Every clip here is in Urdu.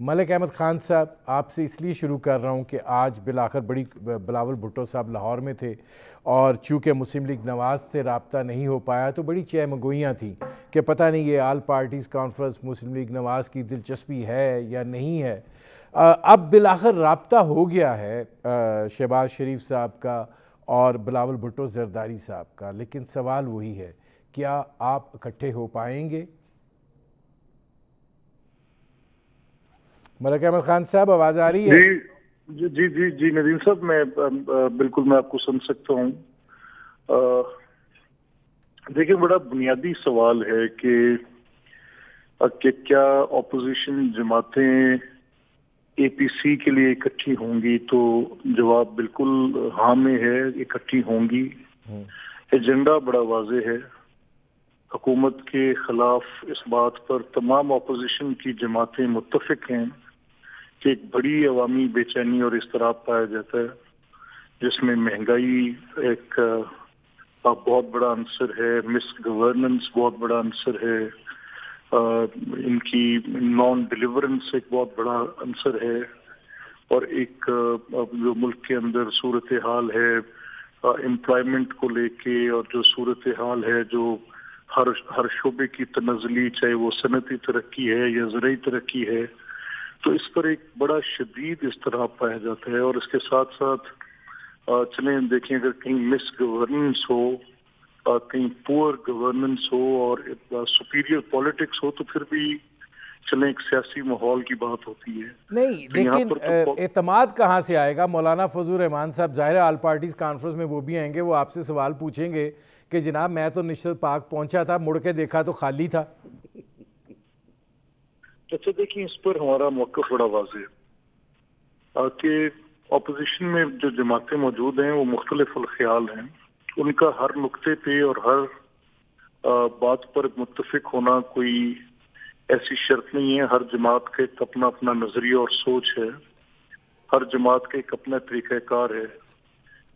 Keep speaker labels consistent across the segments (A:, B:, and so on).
A: ملک احمد خان صاحب، آپ سے اس لیے شروع کر رہا ہوں کہ آج بالآخر بلاول بھٹو صاحب لاہور میں تھے، اور چونکہ مسلم لیگ نواز سے رابطہ نہیں ہو پایا تو بڑی چہمگوئیاں تھیں کہ پتہ نہیں یہ آل پارٹیز کانفرنس مسلم لیگ نواز کی دلچسپی ہے یا نہیں ہے۔ اب بالآخر رابطہ ہو گیا ہے شہباز شریف صاحب کا اور بلاول بھٹو زرداری صاحب کا، لیکن سوال وہی ہے، کیا آپ اکٹھے ہو پائیں گے؟ ملک احمد خان صاحب آواز آ رہی ہے؟
B: جی جی جی جی ندیم صاحب، میں بالکل میں آپ کو سن سکتا ہوں۔ دیکھیں، بڑا بنیادی سوال ہے کہ کیا اپوزیشن جماعتیں اے پی سی کے لیے اکٹھی ہوں گی؟ تو جواب بالکل ہاں میں ہے، اکٹھی ہوں گی۔ ایجنڈا بڑا واضح ہے، حکومت کے خلاف اس بات پر تمام اپوزیشن کی جماعتیں متفق ہیں کہ ایک بڑی عوامی بے چینی اور اضطراب پایا جاتا ہے، جس میں مہنگائی ایک بہت بڑا عنصر ہے، مس گورننس بہت بڑا عنصر ہے، ان کی نان ڈیلیورنس ایک بہت بڑا عنصر ہے، اور ایک جو ملک کے اندر صورتحال ہے امپلائمنٹ کو لے کے، اور جو صورتحال ہے جو ہر شعبے کی تنزلی، چاہے وہ صنعتی ترقی ہے یا زرعی ترقی ہے، تو اس پر ایک بڑا شدید اضطراب پایا جاتا ہے۔ اور اس کے ساتھ ساتھ چلیں دیکھیں، اگر کہیں مس گورننس ہو، کہیں پور گورننس ہو اور سپیریئر پالیٹکس ہو، تو پھر بھی چلیں ایک سیاسی ماحول کی بات ہوتی ہے۔
A: نہیں،
B: تو یہاں
A: لیکن
B: پر تو
A: اعتماد کہاں سے آئے گا؟ مولانا فضل الرحمان صاحب ظاہر آل پارٹیز کانفرنس میں وہ بھی آئیں گے، وہ آپ سے سوال پوچھیں گے کہ جناب میں تو نشرت پاک پہنچا تھا، مڑ کے دیکھا تو خالی تھا۔
B: اچھا، دیکھیں، اس پر ہمارا موقف بڑا واضح ہے کہ اپوزیشن میں جو جماعتیں موجود ہیں وہ مختلف الخیال ہیں، ان کا ہر نقطے پہ اور ہر بات پر متفق ہونا کوئی ایسی شرط نہیں ہے۔ ہر جماعت کا ایک اپنا اپنا نظریہ اور سوچ ہے، ہر جماعت کا ایک اپنا طریقہ کار ہے،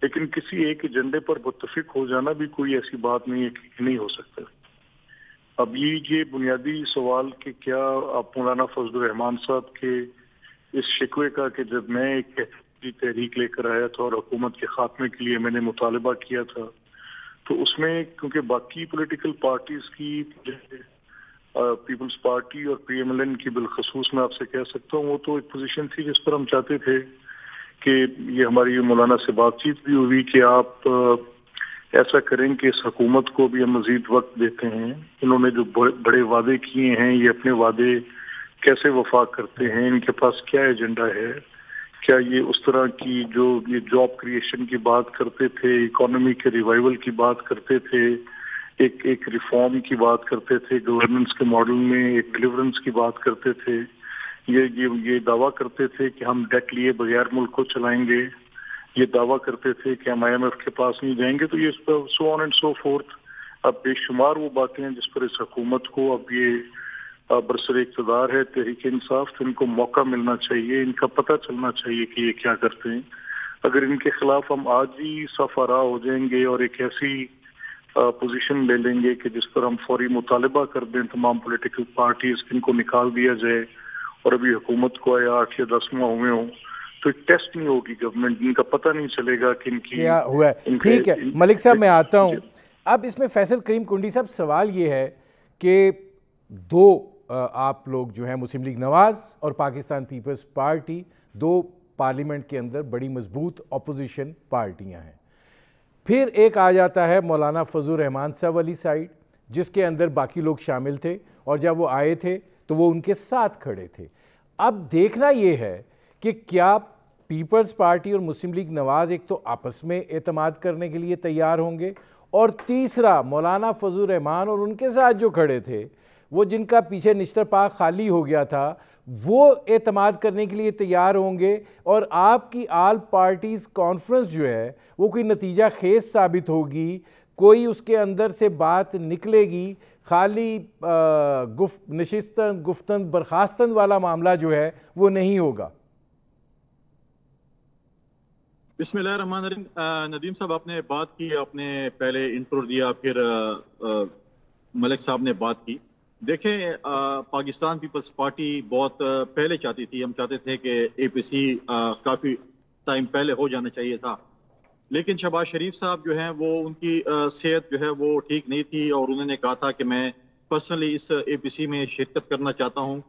B: لیکن کسی ایک ایجنڈے پر متفق ہو جانا بھی کوئی ایسی بات نہیں ہے کہ نہیں ہو سکتا۔ اب یہ بنیادی سوال کہ کیا آپ مولانا فضل الرحمان صاحب کے اس شکوے کا کہ جب میں ایک تحریک لے کر آیا تھا اور حکومت کے خاتمے کے لیے میں نے مطالبہ کیا تھا، تو اس میں کیونکہ باقی پولیٹیکل پارٹیز کی، پیپلز پارٹی اور پی ایم ایل این کی بالخصوص میں آپ سے کہہ سکتا ہوں، وہ تو ایک پوزیشن تھی جس پر ہم چاہتے تھے کہ یہ ہماری مولانا سے بات چیت بھی ہوئی کہ آپ ایسا کریں کہ اس حکومت کو بھی ہم مزید وقت دیتے ہیں، انہوں نے جو بڑے وعدے کیے ہیں یہ اپنے وعدے کیسے وفا کرتے ہیں، ان کے پاس کیا ایجنڈا ہے، کیا یہ اس طرح کی جو یہ جاب کریشن کی بات کرتے تھے، اکانومی کے ریوائیول کی بات کرتے تھے، ایک ریفارم کی بات کرتے تھے، گورننس کے ماڈل میں ایک ڈیلیورنس کی بات کرتے تھے، یہ دعویٰ کرتے تھے کہ ہم ڈیٹ لیے بغیر ملک کو چلائیں گے، یہ دعویٰ کرتے تھے کہ ہم آئی ایم ایف کے پاس نہیں جائیں گے، تو یہ سو آن اینڈ سو فورتھ۔ اب بے شمار وہ باتیں ہیں جس پر اس حکومت کو اب یہ برسر اقتدار ہے تحریک انصاف، تو ان کو موقع ملنا چاہیے، ان کا پتہ چلنا چاہیے کہ یہ کیا کرتے ہیں۔ اگر ان کے خلاف ہم آج ہی صف آراء ہو جائیں گے اور ایک ایسی پوزیشن لے لیں گے کہ جس پر ہم فوری مطالبہ کر دیں تمام پولیٹیکل پارٹیز، ان کو نکال دیا جائے، اور ابھی حکومت کو آیا 8 یا 10 ماہ ہوئے ہوں، تو ایک ٹیسٹ نہیں ہوگی گورنمنٹ، ان کا پتہ نہیں چلے گا کہ ان کی
A: کیا ہوا ہے۔ ٹھیک ہے ملک صاحب، میں آتا ہوں اب اس میں۔ فیصل کریم کنڈی صاحب، سوال یہ ہے کہ دو آپ لوگ جو ہیں مسلم لیگ نواز اور پاکستان پیپلز پارٹی، دو پارلیمنٹ کے اندر بڑی مضبوط اپوزیشن پارٹیاں ہیں، پھر ایک آ جاتا ہے مولانا فضل الرحمان صاحب والی سائیڈ جس کے اندر باقی لوگ شامل تھے، اور جب وہ آئے تھے تو وہ ان کے ساتھ کھڑے تھے۔ اب دیکھنا یہ ہے کہ کیا پیپلز پارٹی اور مسلم لیگ نواز ایک تو آپس میں اعتماد کرنے کے لیے تیار ہوں گے، اور تیسرا مولانا فضل الرحمان اور ان کے ساتھ جو کھڑے تھے، وہ جن کا پیچھے نشتر پاک خالی ہو گیا تھا، وہ اعتماد کرنے کے لیے تیار ہوں گے، اور آپ کی آل پارٹیز کانفرنس جو ہے وہ کوئی نتیجہ خیز ثابت ہوگی، کوئی اس کے اندر سے بات نکلے گی، خالی نشستن گفتن برخاستن والا معاملہ جو ہے وہ نہیں ہوگا۔
C: بسم اللہ الرحمن الرحیم۔ ندیم صاحب، آپ نے بات کی، آپ نے پہلے انٹرو دیا، پھر ملک صاحب نے بات کی۔ دیکھیں پاکستان پیپلز پارٹی بہت پہلے چاہتی تھی، ہم چاہتے تھے کہ اے پی سی کافی ٹائم پہلے ہو جانا چاہیے تھا، لیکن شہباز شریف صاحب جو ہیں وہ ان کی صحت جو ہے وہ ٹھیک نہیں تھی، اور انہوں نے کہا تھا کہ میں پرسنلی اس اے پی سی میں شرکت کرنا چاہتا ہوں،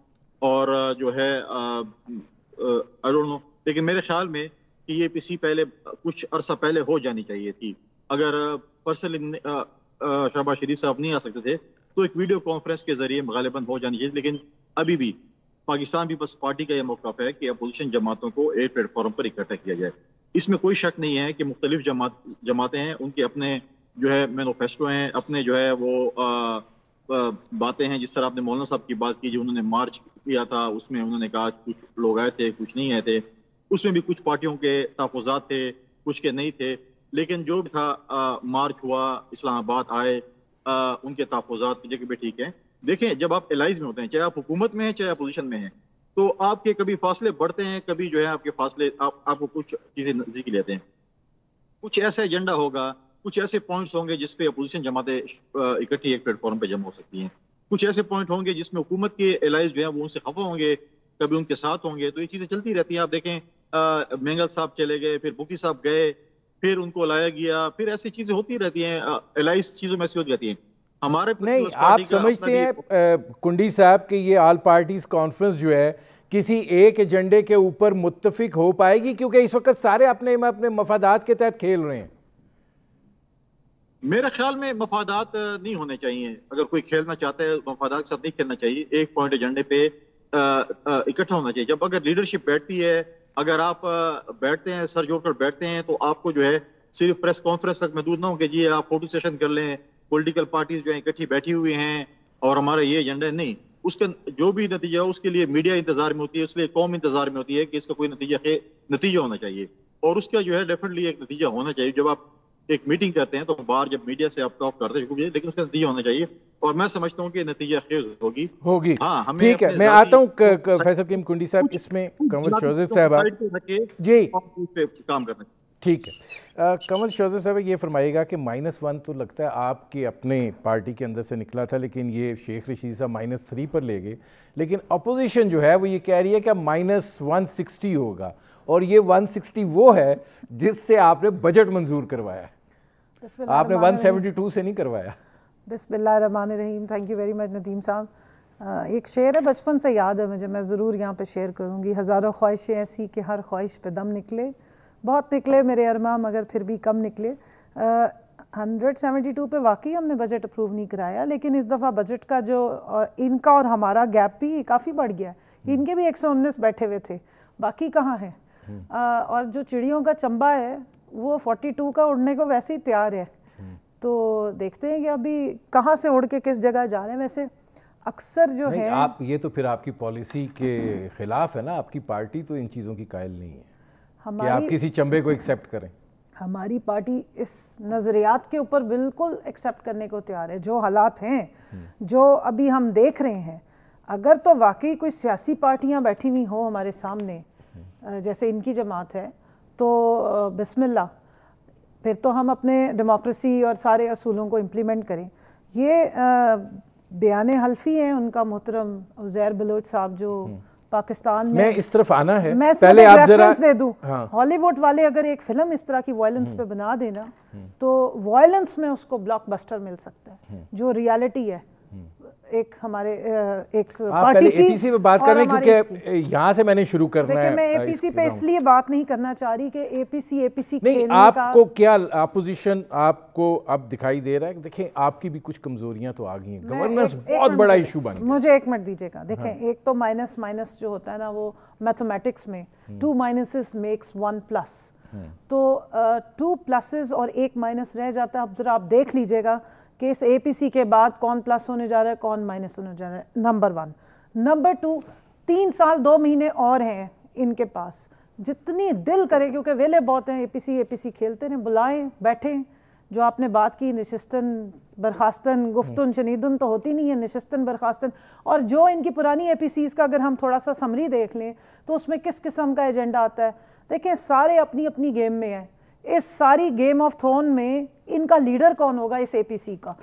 C: اور جو ہے I don't know، لیکن میرے خیال میں کہ یہ اے پی سی پہلے کچھ عرصہ پہلے ہو جانی چاہیے تھی۔ اگر پرسنلی شہباز شریف صاحب نہیں آ سکتے تھے تو ایک ویڈیو کانفرنس کے ذریعے غالباً ہو جانی چاہیے، لیکن ابھی بھی پاکستان پیپلز پارٹی کا یہ موقف ہے کہ اپوزیشن جماعتوں کو ایک پلیٹ فارم پر اکٹھا کیا جائے۔ اس میں کوئی شک نہیں ہے کہ مختلف جماعتیں ہیں، ان کے اپنے جو ہے مینوفیسٹو ہیں، اپنے جو ہے وہ باتیں ہیں۔ جس طرح آپ نے مولانا صاحب کی بات کی جو انہوں نے مارچ کیا تھا، اس میں انہوں نے کہا کچھ لوگ آئے تھے کچھ نہیں آئے تھے، اس میں بھی کچھ پارٹیوں کے تحفظات تھے کچھ کے نہیں تھے، لیکن جو بھی تھا مارچ ہوا، اسلام آباد آئے، ان کے تحفظات کی جگہ پہ ٹھیک ہے۔ دیکھیں جب آپ الائز میں ہوتے ہیں، چاہے آپ حکومت میں ہیں چاہے اپوزیشن میں ہیں، تو آپ کے کبھی فاصلے بڑھتے ہیں، کبھی جو ہے آپ کے فاصلے آپ کو کچھ چیزیں نزدیک لیتے ہیں۔ کچھ ایسا ایجنڈا ہوگا، کچھ ایسے پوائنٹس ہوں گے جس پہ اپوزیشن جماعتیں اکٹھی ایک پلیٹ فارم پہ جمع ہو سکتی ہیں، کچھ ایسے پوائنٹ ہوں گے جس میں حکومت کے الائز جو ہیں وہ ان سے خفا ہوں گے، کبھی ان کے ساتھ ہوں گے، تو یہ چیزیں چلتی رہتی ہیں۔ آپ دیکھیں مینگل صاحب چلے گئے، پھر بکی صاحب گئے، پھر ان کو لایا گیا، پھر ایسی چیزیں ہوتی رہتی ہیں، الائز چیزوں میں ایسی ہوتی رہتی ہیں۔ ہمارے
A: نہیں آپ سمجھتے ہیں کنڈی صاحب کہ یہ آل پارٹیز کانفرنس جو ہے کسی ایک ایجنڈے کے اوپر متفق ہو پائے گی؟ کیونکہ اس وقت سارے اپنے مفادات کے تحت کھیل رہے ہیں۔
C: میرے خیال میں مفادات نہیں ہونے چاہیے، اگر کوئی کھیلنا چاہتا ہے مفادات کے ساتھ نہیں کھیلنا چاہیے، ایک پوائنٹ ایجنڈے پہ اکٹھا ہونا چاہیے۔ جب اگر لیڈرشپ بیٹھتی ہے، اگر آپ بیٹھتے ہیں سر جوڑ کر بیٹھتے ہیں، تو آپ کو جو ہے صرف پریس کانفرنس تک محدود نہ ہو کہ جی آپ فوٹو سیشن کر لیں، پولیٹیکل پارٹیز جو ہیں اکٹھی بیٹھی ہوئی ہیں اور ہمارا یہ ایجنڈا ہے، نہیں، اس کا جو بھی نتیجہ ہو اس کے لیے میڈیا انتظار میں ہوتی ہے، اس لیے قوم انتظار میں ہوتی ہے کہ اس کا کوئی نتیجہ ہونا چاہیے، اور اس کا جو ہے ڈیفینیٹلی ایک نتیجہ ہونا چاہیے۔ جب آپ ایک میٹنگ کرتے ہیں تو باہر جب میڈیا سے آپ ٹاک کرتے ہیں، لیکن اس کا نتیجہ ہونا چاہیے، اور میں سمجھتا ہوں کہ نتیجہ خیز ہوگی۔ ہاں ہمیں
A: ٹھیک ہے، میں آتا ہوں فیصل حکیم کنڈی صاحب، اس میں کنول شوزیف صاحبہ جی
C: کام کرنا
A: ٹھیک ہے۔ کنول شوزیف صاحب یہ فرمائے گا کہ -1 تو لگتا ہے آپ کے اپنے پارٹی کے اندر سے نکلا تھا، لیکن یہ شیخ رشید صاحب -3 پر لے گئے، لیکن اپوزیشن جو ہے وہ یہ کہہ رہی ہے کہ -160 ہوگا، اور یہ 160 وہ ہے جس سے آپ نے بجٹ منظور کروایا ہے، آپ نے 172 سے نہیں کروایا۔
D: بسم اللہ الرحمن الرحیم۔ Thank you very much Nadeem صاحب۔ ایک شعر ہے بچپن سے یاد ہے مجھے، میں ضرور یہاں پہ شیئر کروں گی۔ ہزاروں خواہشیں ایسی کہ ہر خواہش پہ دم نکلے، بہت نکلے میرے ارماں مگر پھر بھی کم نکلے۔ 172 پہ واقعی ہم نے بجٹ اپروو نہیں کرایا، لیکن اس دفعہ بجٹ کا جو ان کا اور ہمارا گیپ بھی کافی بڑھ گیا ہے۔ ان کے بھی 119 بیٹھے ہوئے تھے، باقی کہاں ہیں؟ اور جو چڑیوں کا چمبا ہے وہ 42 کا اڑنے کو ویسے ہی تیار ہے، تو دیکھتے ہیں کہ ابھی کہاں سے اڑ کے کس جگہ جا رہے ہیں۔ ویسے اکثر جو ہے
A: آپ یہ تو پھر آپ کی پالیسی کے خلاف ہے نا، آپ کی پارٹی تو ان چیزوں کی قائل نہیں ہے کہ آپ کسی چمبے کو ایکسیپٹ کریں۔
D: ہماری پارٹی اس نظریات کے اوپر بالکل ایکسیپٹ کرنے کو تیار ہے، جو حالات ہیں جو ابھی ہم دیکھ رہے ہیں۔ اگر تو واقعی کوئی سیاسی پارٹیاں بیٹھی ہوئی ہوں ہمارے سامنے جیسے ان کی جماعت ہے، تو بسم اللہ، پھر تو ہم اپنے ڈیموکریسی اور سارے اصولوں کو امپلیمنٹ کریں۔ یہ بیان حلفی ہیں ان کا محترم عزیر بلوچ صاحب، جو پاکستان میں
A: اس طرف آنا ہے،
D: میں
A: پہلے آپ ذرا
D: ریفرنس دے دوں، ہالی ووڈ والے اگر ایک فلم اس طرح کی وائلنس پہ بنا دینا تو وائلنس میں اس کو بلاک بسٹر مل سکتا ہے، جو ریالٹی ہے ایک ہمارے ایک پارٹی کی۔
A: اے پی سی پہ بات کر رہے ہیں کیونکہ یہاں سے میں نے شروع کرنا ہے۔
D: دیکھیں میں اے پی سی پہ اس لیے بات نہیں کرنا چاہ رہی کہ اے پی سی
A: نہیں، آپ کو کیا اپوزیشن آپ کو اب دکھائی دے رہا ہے؟ دیکھیں آپ کی بھی کچھ کمزوریاں تو آ گئی ہیں، گورننس بہت بڑا ایشو بن گیا۔
D: مجھے ایک منٹ دیجیے گا، دیکھیں ایک تو مائنس جو ہوتا ہے نا، وہ میتھمیٹکس میں 2 minuses makes 1 plus، تو 2 pluses اور 1 minus رہ جاتا ہے۔ اب ذرا آپ دیکھ لیجیے گا کہ اس اے پی سی کے بعد کون پلس ہونے جا رہا ہے کون مائنس ہونے جا رہا ہے، نمبر 1۔ نمبر 2، 3 سال 2 مہینے اور ہیں ان کے پاس، جتنی دل کرے، کیونکہ ویلے بہت ہیں، اے پی سی کھیلتے رہیں، بلائیں، بیٹھیں۔ جو آپ نے بات کی نشستن برخاستن گفتن شنیدن تو ہوتی نہیں ہے، نشستن برخاستن۔ اور جو ان کی پرانی اے پی سیز کا اگر ہم تھوڑا سا سمری دیکھ لیں تو اس میں کس قسم کا ایجنڈا آتا ہے۔ دیکھیں سارے اپنی اپنی گیم میں ہیں، اس ساری گیم آف تھرون میں ان کا لیڈر کون ہوگا اس اے پی سی کا.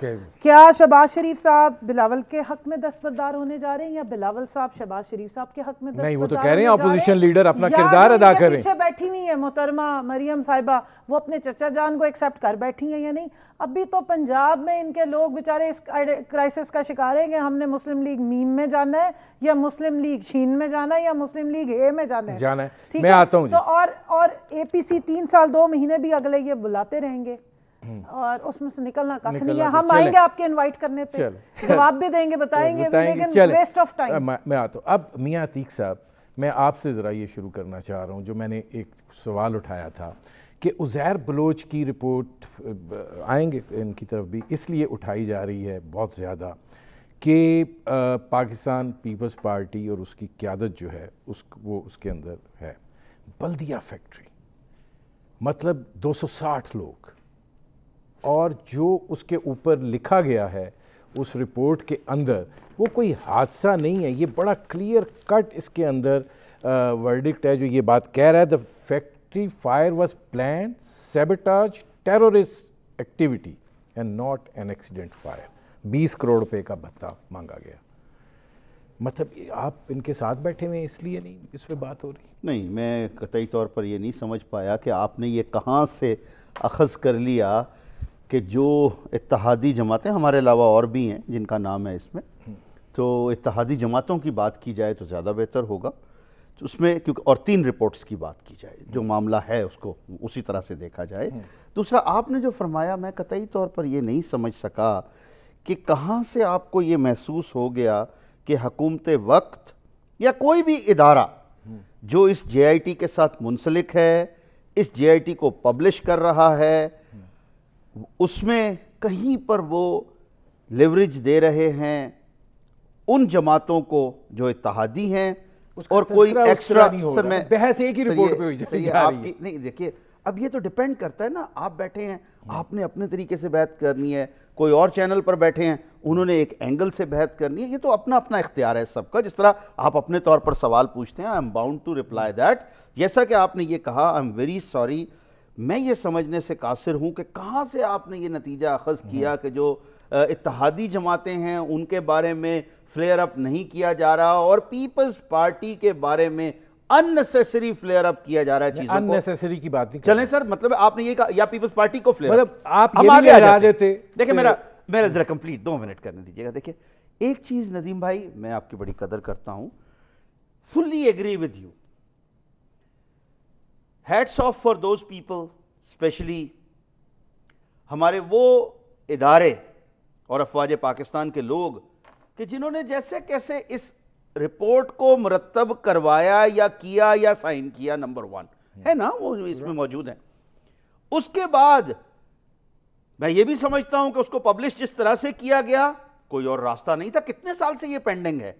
D: کیا شہباز شریف صاحب بلاول کے حق میں دستبردار ہونے جا رہے ہیں یا بلاول صاحب شہباز شریف صاحب کے حق میں دستبردار
A: نہیں؟ وہ تو کہہ رہے ہیں اپوزیشن لیڈر اپنا کردار ادا کریں.
D: پیچھے بیٹھی ہوئی ہے محترمہ مریم صاحبہ, وہ اپنے چچا جان کو ایکسیپٹ کر بیٹھی ہیں یا نہیں؟ ابھی تو پنجاب میں ان کے لوگ بیچارے اس کرائسس کا شکار ہیں کہ ہم نے مسلم لیگ میم میں جانا ہے یا مسلم لیگ شین میں جانا ہے یا مسلم لیگ اے میں جانا ہے.
A: میں آتا ہوں.
D: تو اور اے پی سی 3 سال 2 مہینے بھی اگلے یہ بلاتے رہیں گے اور اس میں سے نکلنا کچھ نہیں ہے. ہم آئیں گے آپ کے انوائٹ کرنے پہ, جواب بھی دیں گے, بتائیں گے, لیکن ویسٹ آف ٹائم.
A: میں آتا ہوں. اب میاں عتیق صاحب, میں آپ سے ذرا یہ شروع کرنا چاہ رہا ہوں جو میں نے ایک سوال اٹھایا تھا کہ عزیر بلوچ کی رپورٹ, آئیں گے ان کی طرف بھی, اس لیے اٹھائی جا رہی ہے بہت زیادہ کہ پاکستان پیپلز پارٹی اور اس کی قیادت جو ہے وہ اس کے اندر ہے. بلدیہ فیکٹری مطلب 260 لوگ, اور جو اس کے اوپر لکھا گیا ہے اس رپورٹ کے اندر وہ کوئی حادثہ نہیں ہے, یہ بڑا کلیئر کٹ اس کے اندر ورڈکٹ ہے جو یہ بات کہہ رہا ہے, the factory fire was planned, sabotage, terrorist activity and not an accident fire. 20 crore روپے کا بھتہ مانگا گیا. مطلب آپ ان کے ساتھ بیٹھے ہوئے ہیں اس لیے نہیں اس پہ بات ہو رہی؟
E: نہیں, میں قطعی طور پر یہ نہیں سمجھ پایا کہ آپ نے یہ کہاں سے اخذ کر لیا کہ جو اتحادی جماعتیں, ہمارے علاوہ اور بھی ہیں جن کا نام ہے اس میں, تو اتحادی جماعتوں کی بات کی جائے تو زیادہ بہتر ہوگا اس میں, کیونکہ اور 3 رپورٹس کی بات کی جائے, جو معاملہ ہے اس کو اسی طرح سے دیکھا جائے. دوسرا, آپ نے جو فرمایا میں قطعی طور پر یہ نہیں سمجھ سکا کہ کہاں سے آپ کو یہ محسوس ہو گیا کہ حکومت وقت یا کوئی بھی ادارہ جو اس جے آئی ٹی کے ساتھ منسلک ہے, اس جے آئی ٹی کو پبلش کر رہا ہے, اس میں کہیں پر وہ لیوریج دے رہے ہیں ان جماعتوں کو جو اتحادی ہیں, اور کوئی ایکسٹرا
A: سر میں بحث ایک ہی رپورٹ پہ ہوئی جا رہی ہے.
E: نہیں دیکھیے, اب یہ تو ڈیپینڈ کرتا ہے نا, آپ بیٹھے ہیں, آپ نے اپنے طریقے سے بحث کرنی ہے, کوئی اور چینل پر بیٹھے ہیں, انہوں نے ایک اینگل سے بحث کرنی ہے, یہ تو اپنا اپنا اختیار ہے سب کا. جس طرح آپ اپنے طور پر سوال پوچھتے ہیں, I am bound to reply that. جیسا کہ آپ نے یہ کہا, آئی ایم ویری سوری, میں یہ سمجھنے سے قاصر ہوں کہ کہاں سے آپ نے یہ نتیجہ اخذ کیا کہ جو اتحادی جماعتیں ہیں ان کے بارے میں فلیئر اپ نہیں کیا جا رہا اور پیپلز پارٹی کے بارے میں unnecessary فلیئر اپ کیا جا رہا ہے چیزوں کو.
A: unnecessary کی بات نہیں
E: چلیں سر, مطلب آپ نے یہ کہا یا پیپلز پارٹی کو فلیئر
A: اپ, مطلب آپ یہ بھی ہرا دیتے.
E: دیکھیں میرا ذرا کمپلیٹ 2 منٹ کرنے دیجیے گا. دیکھیں ایک چیز ندیم بھائی, میں آپ کی بڑی قدر کرتا ہوں, fully agree with you. Hats off for those people, especially ہمارے وہ ادارے اور افواج پاکستان کے لوگ کہ جنہوں نے جیسے کیسے اس رپورٹ کو مرتب کروایا یا کیا یا سائن کیا. نمبر 1 ہے نا, وہ اس میں موجود ہیں. اس کے بعد میں یہ بھی سمجھتا ہوں کہ اس کو پبلش جس طرح سے کیا گیا کوئی اور راستہ نہیں تھا. کتنے سال سے یہ پینڈنگ ہے.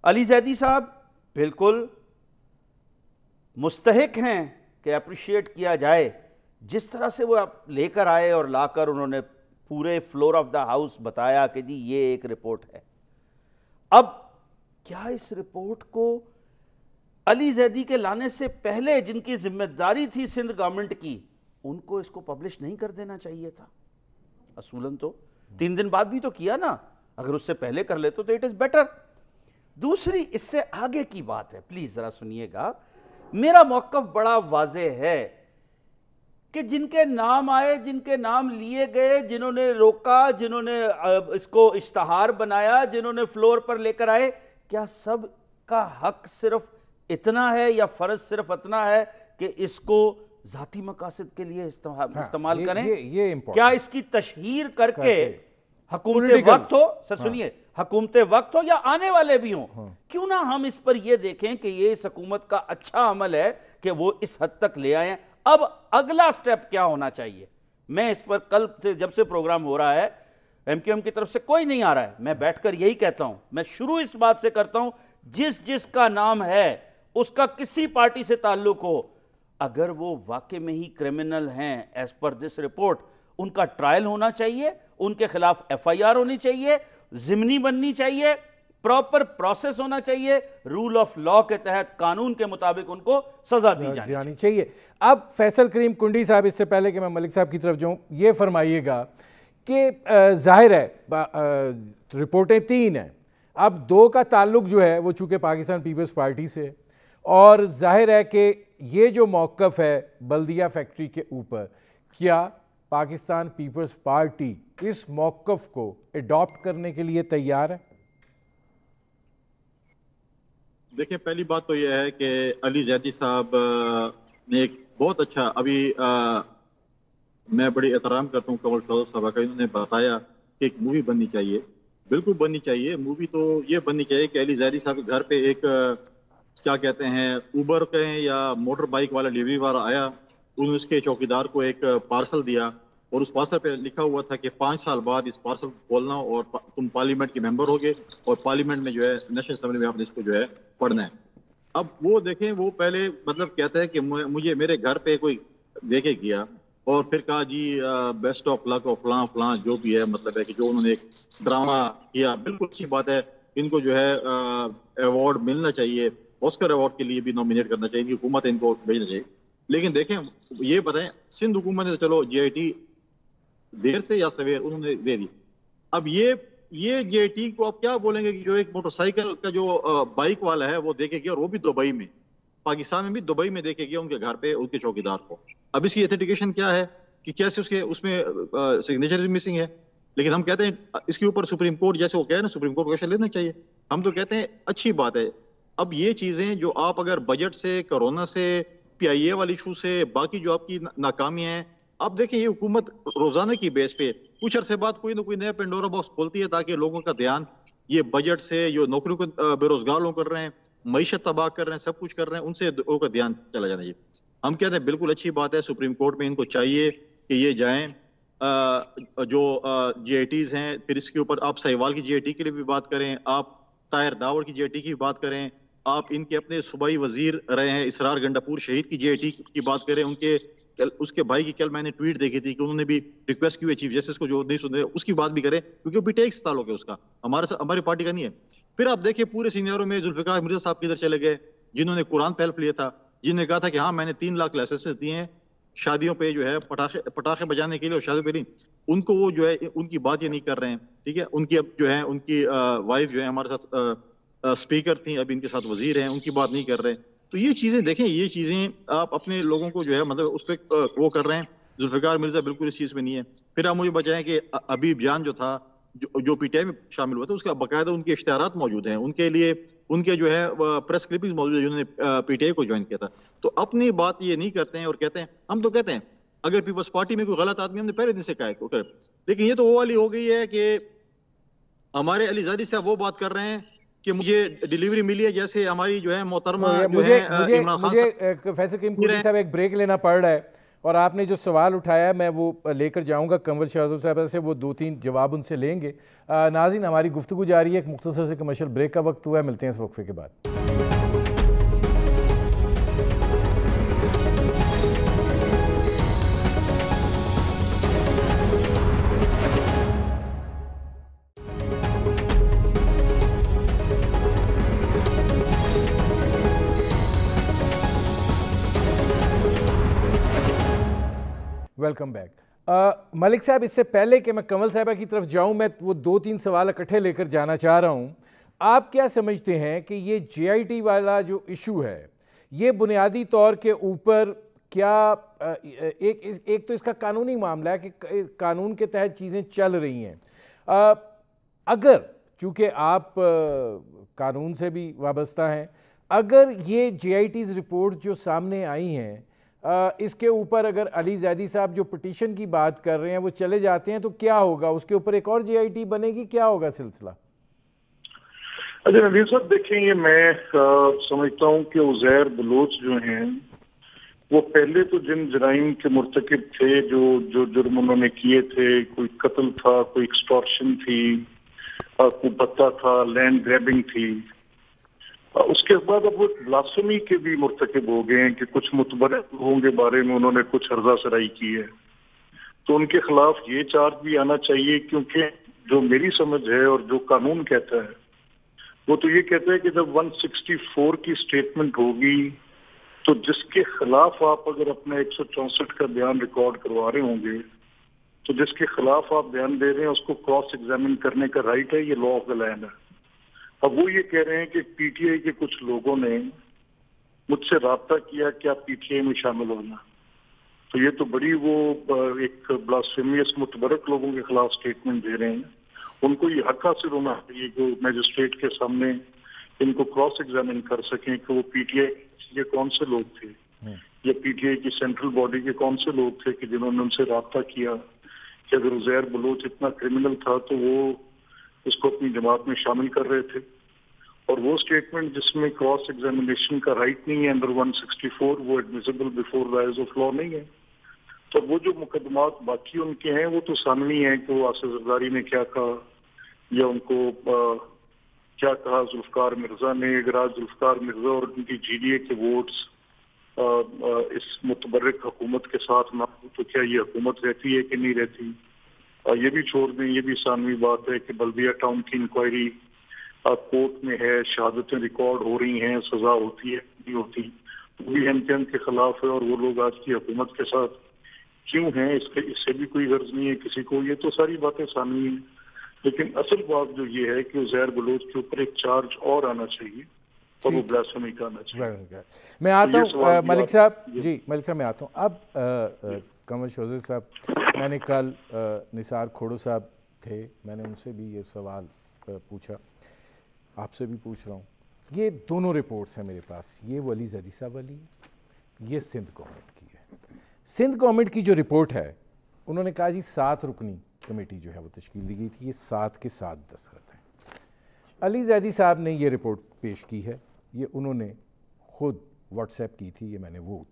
E: علی زیدی صاحب بالکل مستحق ہیں کہ اپریشیٹ کیا جائے, جس طرح سے وہ لے کر آئے اور لا کر انہوں نے پورے فلور آف دا ہاؤس بتایا کہ جی یہ ایک رپورٹ ہے. اب کیا اس رپورٹ کو علی زیدی کے لانے سے پہلے جن کی ذمہ داری تھی سندھ گورنمنٹ کی, ان کو اس کو پبلش نہیں کر دینا چاہیے تھا؟ اصولاً تو 3 دن بعد بھی تو کیا نا, اگر اس سے پہلے کر لیتے تو اٹ از بیٹر. دوسری اس سے آگے کی بات ہے, پلیز ذرا سنیے گا. میرا موقف بڑا واضح ہے کہ جن کے نام آئے, جن کے نام لیے گئے, جنہوں نے روکا, جنہوں نے اس کو اشتہار بنایا, جنہوں نے فلور پر لے کر آئے, کیا سب کا حق صرف اتنا ہے یا فرض صرف اتنا ہے کہ اس کو ذاتی مقاصد کے لیے استعمال کریں؟ کیا اس کی تشہیر کر کے حکومت وقت ہو, سر سنیے, حکومت وقت ہو یا آنے والے بھی ہوں, کیوں نہ ہم اس پر یہ دیکھیں کہ یہ اس حکومت کا اچھا عمل ہے کہ وہ اس حد تک لے آئیں. اب اگلا سٹیپ کیا ہونا چاہیے؟ میں اس پر کل سے جب سے پروگرام ہو رہا ہے, ایم کیو ایم کی طرف سے کوئی نہیں آ رہا ہے, میں بیٹھ کر یہی کہتا ہوں, میں شروع اس بات سے کرتا ہوں, جس کا نام ہے اس کا کسی پارٹی سے تعلق ہو, اگر وہ واقع میں ہی کرمنل ہیں ایز پر دس رپورٹ, ان کا ٹرائل ہونا چاہیے, ان کے خلاف ایف آئی آر ہونی چاہیے, ضمنی بننی چاہیے, پراپر پروسیس ہونا چاہیے, رول آف لا کے تحت قانون کے مطابق ان کو سزا دی جانی
A: چاہیے. اب فیصل کریم کنڈی صاحب, اس سے پہلے کہ میں ملک صاحب کی طرف جاؤں, یہ فرمائیے گا کہ ظاہر ہے رپورٹیں 3 ہیں, اب 2 کا تعلق جو ہے وہ چونکہ پاکستان پیپلز پارٹی سے, اور ظاہر ہے کہ یہ جو موقف ہے بلدیہ فیکٹری کے اوپر, کیا پاکستان پیپلز پارٹی اس موقف کو ایڈاپٹ کرنے کے لیے تیار ہے؟
C: دیکھیں, پہلی بات تو یہ ہے کہ علی زیدی صاحب نے ایک بہت اچھا, ابھی میں بڑی احترام کرتا ہوں کنور شاہ صاحب کا, انہوں نے بتایا کہ ایک مووی بننی چاہیے. بالکل بننی چاہیے مووی, تو یہ بننی چاہیے کہ علی زیدی صاحب کے گھر پہ ایک کیا کہتے ہیں اوبر کہیں یا موٹر بائک والا ڈلیوری والا آیا, انہوں نے اس کے چوکیدار کو ایک پارسل دیا, اور اس پارسل پہ لکھا ہوا تھا کہ 5 سال بعد اس پارسل کو کھولنا اور تم پارلیمنٹ کے ممبر ہوگے, اور پارلیمنٹ میں جو ہے نیشنل اسمبلی میں آپ نے اس کو جو ہے پڑھنا ہے. اب وہ دیکھیں, وہ پہلے مطلب کہتا ہے کہ مجھے میرے گھر پہ کوئی دے کے گیا, اور پھر کہا جی بیسٹ آف لک اور فلاں فلاں جو بھی ہے, مطلب ہے کہ جو انہوں نے ایک ڈرامہ کیا. بالکل اچھی بات ہے, ان کو جو ہے ایوارڈ ملنا چاہیے, آسکر ایوارڈ کے لیے بھی نامینیٹ کرنا چاہیے, حکومت ان کو بھیجنا چاہیے. لیکن دیکھیں یہ بتائیں, سندھ حکومت نے چلو جے آئی ٹی دیر سے یا سویر انہوں نے دے دی, اب یہ جے آئی ٹی کو آپ کیا بولیں گے کہ جو ایک موٹر سائیکل کا جو بائک والا ہے وہ دے کے گیا, اور وہ بھی دبئی میں, پاکستان میں بھی دبئی میں دے کے گیا ان کے گھر پہ ان کے چوکیدار کو. اب اس کی ایتھنٹیکیشن کیا ہے کہ کیسے اس میں سگنیچر مسنگ ہے, لیکن ہم کہتے ہیں اس کے اوپر سپریم کورٹ, جیسے وہ کہہ رہے ہیں سپریم کورٹ کو ایکشن لینا چاہیے. ہم تو کہتے ہیں اچھی بات ہے. اب یہ چیزیں جو آپ اگر بجٹ سے, کرونا سے, پی آئی اے والی ایشو سے, باقی جو آپ کی ناکامیاں ہیں, اب دیکھیں یہ حکومت روزانہ کی بیس پہ کچھ عرصے بعد کوئی نہ کوئی نیا پینڈورا باکس کھولتی ہے, تاکہ لوگوں کا دھیان یہ بجٹ سے, جو نوکریوں کو بے روزگار لوگ کر رہے ہیں, معیشت تباہ کر رہے ہیں, سب کچھ کر رہے ہیں, ان سے لوگوں کا دھیان چلا جانا چاہیے. ہم کہتے ہیں بالکل اچھی بات ہے, سپریم کورٹ میں ان کو چاہیے کہ یہ جائیں, جو جی آئی ٹیز ہیں, پھر اس کے اوپر آپ سہیوال کی جی آئی ٹی کے لیے بھی بات کریں, آپ طاہر داور کی جی آئی ٹی کی بات کریں, آپ ان کے اپنے صوبائی وزیر رہے ہیں اسرار گنڈاپور شہید کی جی آئی ٹی کی بات کریں. ان کے اس کے بھائی کی کل میں نے ٹویٹ دیکھی تھی کہ انہوں نے بھی ریکویسٹ کی ہوئی چیف جسٹس کو جو نہیں سن رہے اس کی بات بھی کریں, کیونکہ وہ بھی ٹیکس تعلق ہے اس کا, ہماری پارٹی کا نہیں ہے. پھر آپ دیکھیں پورے سینئروں میں ذوالفقار مرزا صاحب کدھر چلے گئے, جنہوں نے قرآن پہ ہیلپ لیا تھا, جنہوں نے کہا تھا کہ ہاں میں نے 3 لاکھ لائسنسز دیے ہیں شادیوں پہ جو ہے پٹاخے بجانے کے لیے, اور شادیوں پہ نہیں, ان کو وہ جو ہے ان کی بات یہ نہیں کر رہے ہیں. ٹھیک ہے, ان کی اب جو ہے ان کی وائف جو ہے ہمارے ساتھ اسپیکر تھیں, اب ان کے ساتھ وزیر ہیں, ان کی بات نہیں کر رہے. تو یہ چیزیں دیکھیں, یہ چیزیں آپ اپنے لوگوں کو جو ہے مطلب اس پہ وہ کر رہے ہیں. ذوالفقار مرزا بالکل اس چیز میں نہیں ہے. پھر آپ مجھے بتائیں کہ حبیب جان جو تھا جو پی ٹی آئی میں شامل ہوا تھا, اس کا باقاعدہ ان کے اشتہارات موجود ہیں, ان کے لیے ان کے جو ہے پریس کلپنگ موجود ہے جنہوں نے پی ٹی آئی کو جوائن کیا تھا. تو اپنی بات یہ نہیں کرتے ہیں, اور کہتے ہیں, ہم تو کہتے ہیں اگر پیپلز پارٹی میں کوئی غلط آدمی, ہم نے پہلے دن سے کہا ہے, لیکن یہ تو وہ والی ہو گئی ہے کہ ہمارے علی زیدی صاحب وہ بات کر رہے ہیں کہ مجھے ڈیلیوری ملی ہے, جیسے ہماری جو ہے محترمہ جو ہے عمران خان صاحب.
A: فیصل کریم کنڈی صاحب ایک بریک لینا پڑ رہا ہے, اور آپ نے جو سوال اٹھایا ہے میں وہ لے کر جاؤں گا کنور شاہ صاحب سے, وہ 2-3 جواب ان سے لیں گے. ناظرین ہماری گفتگو جاری ہے, ایک مختصر سے کمرشل بریک کا وقت ہوا ہے, ملتے ہیں اس وقفے کے بعد. Welcome back. ملک صاحب, اس سے پہلے کہ میں کمل صاحبہ کی طرف جاؤں, میں وہ 2-3 سوال اکٹھے لے کر جانا چاہ رہا ہوں. آپ کیا سمجھتے ہیں کہ یہ جے آئی ٹی والا جو ایشو ہے, یہ بنیادی طور کے اوپر کیا ایک تو اس کا قانونی معاملہ ہے کہ قانون کے تحت چیزیں چل رہی ہیں, اگر چونکہ آپ قانون سے بھی وابستہ ہیں, اگر یہ جے آئی ٹیز رپورٹ جو سامنے آئی ہیں اس کے اوپر اگر علی زیدی صاحب جو پٹیشن کی بات کر رہے ہیں وہ چلے جاتے ہیں, تو کیا ہوگا؟ اس کے اوپر ایک اور جے آئی ٹی بنے گی, کیا ہوگا سلسلہ؟
B: اچھا ندیم صاحب, دیکھیں یہ میں سمجھتا ہوں کہ عزیر بلوچ جو ہیں وہ پہلے تو جن جرائم کے مرتکب تھے, جو جرم انہوں نے کیے تھے, کوئی قتل تھا, کوئی ایکسٹورشن تھی, کوئی بتا تھا, لینڈ گریبنگ تھی, اس کے بعد اب وہ بلاسفمی کے بھی مرتکب ہو گئے ہیں کہ کچھ متبرع لوگوں کے بارے میں انہوں نے کچھ ہرزہ سرائی کی ہے, تو ان کے خلاف یہ چارج بھی آنا چاہیے, کیونکہ جو میری سمجھ ہے اور جو قانون کہتا ہے وہ تو یہ کہتے ہیں کہ جب 164 کی اسٹیٹمنٹ ہوگی تو جس کے خلاف آپ اگر اپنے 164 کا بیان ریکارڈ کروا رہے ہوں گے تو جس کے خلاف آپ بیان دے رہے ہیں اس کو کراس ایگزامن کرنے کا رائٹ ہے، یہ لا آف دا لینڈ ہے۔ اب وہ یہ کہہ رہے ہیں کہ پی ٹی آئی کے کچھ لوگوں نے مجھ سے رابطہ کیا کہ آپ پی ٹی آئی میں شامل ہونا، تو یہ تو بڑی وہ ایک بلاسفیمیس متبرک لوگوں کے خلاف اسٹیٹمنٹ دے رہے ہیں۔ ان کو یہ حق حاصل ہونا چاہیے کہ میجسٹریٹ کے سامنے ان کو کراس ایگزامن کر سکیں کہ وہ پی ٹی آئی کے کون سے لوگ تھے یا پی ٹی آئی کی سینٹرل باڈی کے کون سے لوگ تھے کہ جنہوں نے ان سے رابطہ کیا کہ اگر عزیر بلوچ اتنا کرمنل تھا تو وہ اس کو اپنی جماعت میں شامل کر رہے تھے۔ اور وہ اسٹیٹمنٹ جس میں کراس ایگزامینیشن کا رائٹ نہیں ہے انڈر 164، وہ admissible before the eyes of law نہیں ہے۔ تو وہ جو مقدمات باقی ان کے ہیں وہ تو سامنے ہیں کہ وہ آصف زرداری نے کیا کہا یا ان کو کیا کہا ذوالفقار مرزا نے۔ اگر آج ذوالفقار مرزا اور ان کی جی ڈی اے کے ووٹس اس متبرک حکومت کے ساتھ نہ ہو تو کیا یہ حکومت رہتی ہے کہ نہیں رہتی؟ یہ بھی چھوڑ دیں، یہ بھی ثانوی بات ہے کہ بلدیہ ٹاؤن کی انکوائری کورٹ میں ہے، شہادتیں ریکارڈ ہو رہی ہیں، سزا ہوتی ہے نہیں ہوتی، وہ بھی ایم کے کے خلاف ہے، اور وہ لوگ آج کی حکومت کے ساتھ کیوں ہیں اس سے بھی کوئی غرض نہیں ہے کسی کو۔ یہ تو ساری باتیں ثانوی ہیں، لیکن اصل بات جو یہ ہے کہ عزیر بلوچ کے اوپر ایک چارج اور آنا چاہیے اور وہ بلاسفیمی کا آنا چاہیے۔
A: میں آتا ہوں ملک صاحب، جی ملک صاحب میں آتا ہوں۔ اب قمر شوزے صاحب، میں نے کل نثار کھوڑو صاحب تھے، میں نے ان سے بھی یہ سوال پوچھا، آپ سے بھی پوچھ رہا ہوں۔ یہ دونوں رپورٹس ہیں میرے پاس، یہ وہ علی زیدی صاحب والی ہے، یہ سندھ گورنمنٹ کی ہے۔ سندھ گورنمنٹ کی جو رپورٹ ہے انہوں نے کہا جی 7 رکنی کمیٹی جو ہے وہ تشکیل دی گئی تھی، یہ 7 کے 7 دستخط ہیں۔ علی زیدی صاحب نے یہ رپورٹ پیش کی ہے، یہ انہوں نے خود واٹس ایپ کی تھی، یہ میں نے وہ